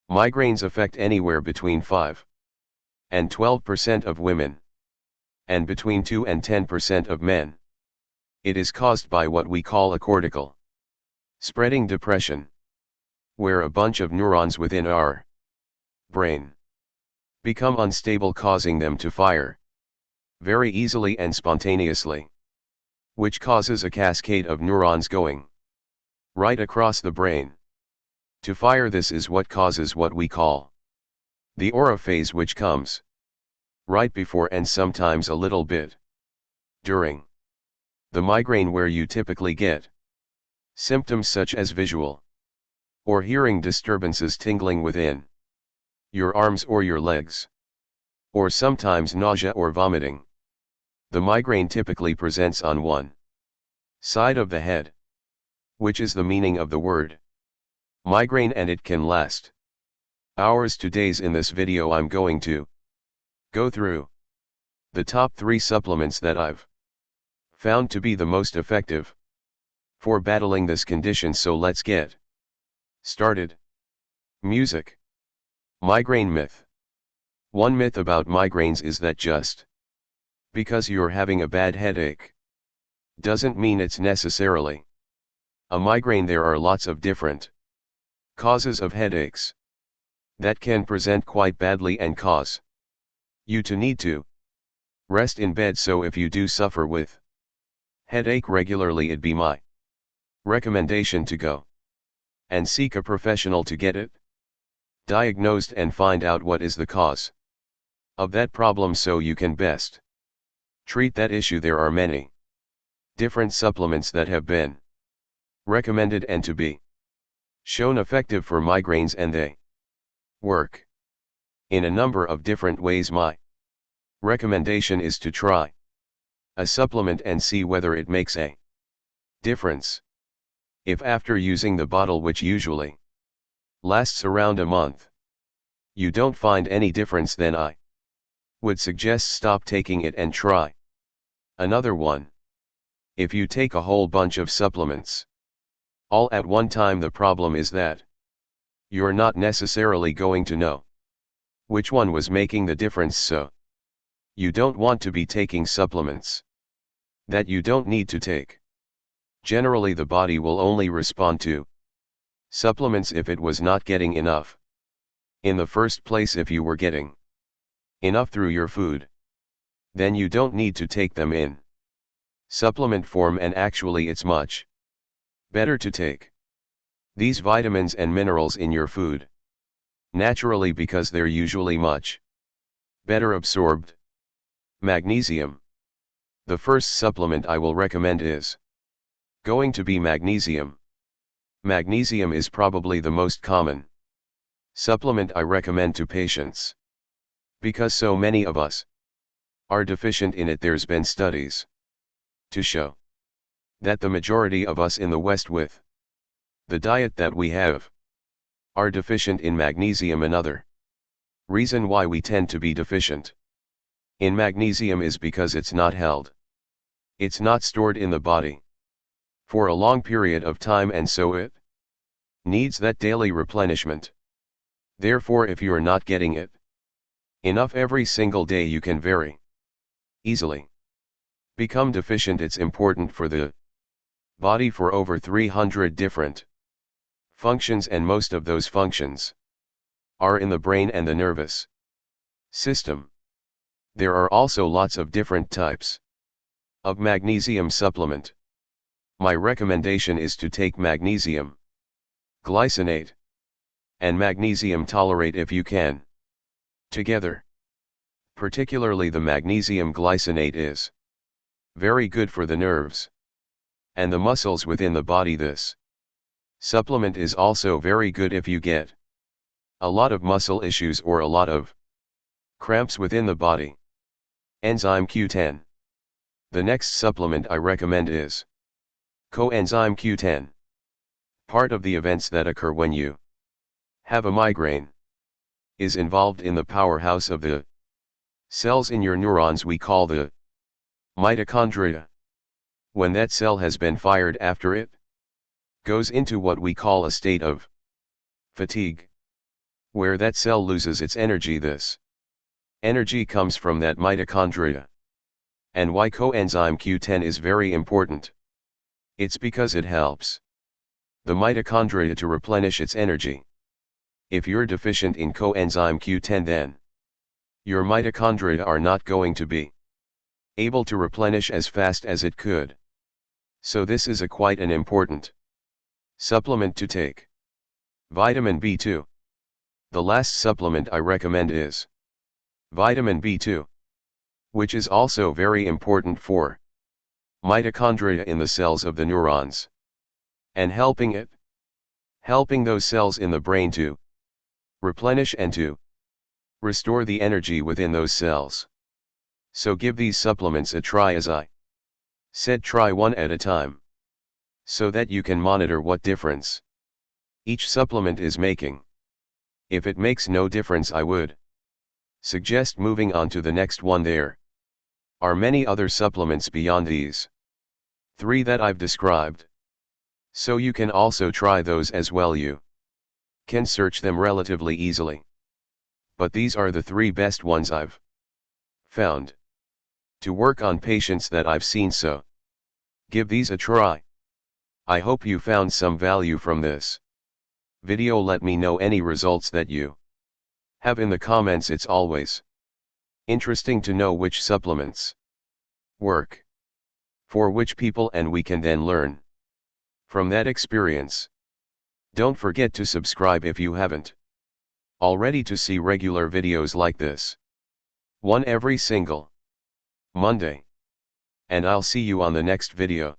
Migraines affect anywhere between 5 and 12% of women, and between 2 and 10% of men. It is caused by what we call a cortical spreading depression, where a bunch of neurons within our brain become unstable, causing them to fire very easily and spontaneously, which causes a cascade of neurons going right across the brain to fire. This is what causes what we call the aura phase, which comes right before and sometimes a little bit during the migraine, where you typically get symptoms such as visual or hearing disturbances, tingling within your arms or your legs, or sometimes nausea or vomiting. The migraine typically presents on one side of the head, which is the meaning of the word migraine, and it can last hours to days. In this video I'm going to go through the top 3 supplements that I've found to be the most effective for battling this condition. So let's get started. Music. Migraine myth. One myth about migraines is that just because you're having a bad headache doesn't mean it's necessarily a migraine. There are lots of different causes of headaches that can present quite badly and cause you to need to rest in bed. So if you do suffer with headache regularly, it'd be my recommendation to go and seek a professional to get it diagnosed and find out what is the cause of that problem, so you can best treat that issue. There are many different supplements that have been recommended and to be shown effective for migraines, and they work in a number of different ways. My recommendation is to try a supplement and see whether it makes a difference. If after using the bottle, which usually lasts around a month, you don't find any difference, then I would suggest stop taking it and try another one. If you take a whole bunch of supplements all at one time, the problem is that you're not necessarily going to know which one was making the difference. So you don't want to be taking supplements that you don't need to take. Generally, the body will only respond to supplements if it was not getting enough in the first place. If you were getting enough through your food, then you don't need to take them in supplement form, and actually it's much better to take these vitamins and minerals in your food naturally, because they're usually much better absorbed. Magnesium. The first supplement I will recommend is going to be magnesium. Magnesium is probably the most common supplement I recommend to patients because so many of us are deficient in it. There's been studies to show that the majority of us in the West, with the diet that we have, are deficient in magnesium. Another reason why we tend to be deficient in magnesium is because it's not stored in the body for a long period of time, and so it needs that daily replenishment. Therefore, if you're not getting it enough every single day, you can very easily become deficient. It's important for the body for over 300 different functions, and most of those functions are in the brain and the nervous system. There are also lots of different types of magnesium supplement. My recommendation is to take magnesium glycinate and magnesium taurate if you can together. Particularly the magnesium glycinate is very good for the nerves and the muscles within the body. This supplement is also very good if you get a lot of muscle issues or a lot of cramps within the body. Enzyme Q10. The next supplement I recommend is coenzyme Q10. Part of the events that occur when you have a migraine is involved in the powerhouse of the cells in your neurons we call the mitochondria. When that cell has been fired, after it goes into what we call a state of fatigue, Where that cell loses its energy, this energy comes from that mitochondria. And why coenzyme Q10 is very important? It's because it helps the mitochondria to replenish its energy. If you're deficient in coenzyme Q10, then your mitochondria are not going to be able to replenish as fast as it could. So this is quite an important supplement to take. Vitamin B2. The last supplement I recommend is vitamin B2, which is also very important for mitochondria in the cells of the neurons, and helping those cells in the brain to replenish and to restore the energy within those cells. So give these supplements a try, as I said, try one at a time, so that you can monitor what difference each supplement is making. If it makes no difference, I would suggest moving on to the next one. There are many other supplements beyond these three that I've described, so you can also try those as well. You can search them relatively easily, but these are the three best ones I've found to work on patients that I've seen, so give these a try. I hope you found some value from this video. Let me know any results that you have in the comments. It's always interesting to know which supplements work for which people, and we can then learn from that experience. Don't forget to subscribe if you haven't already to see regular videos like this, one every single Monday. And I'll see you on the next video.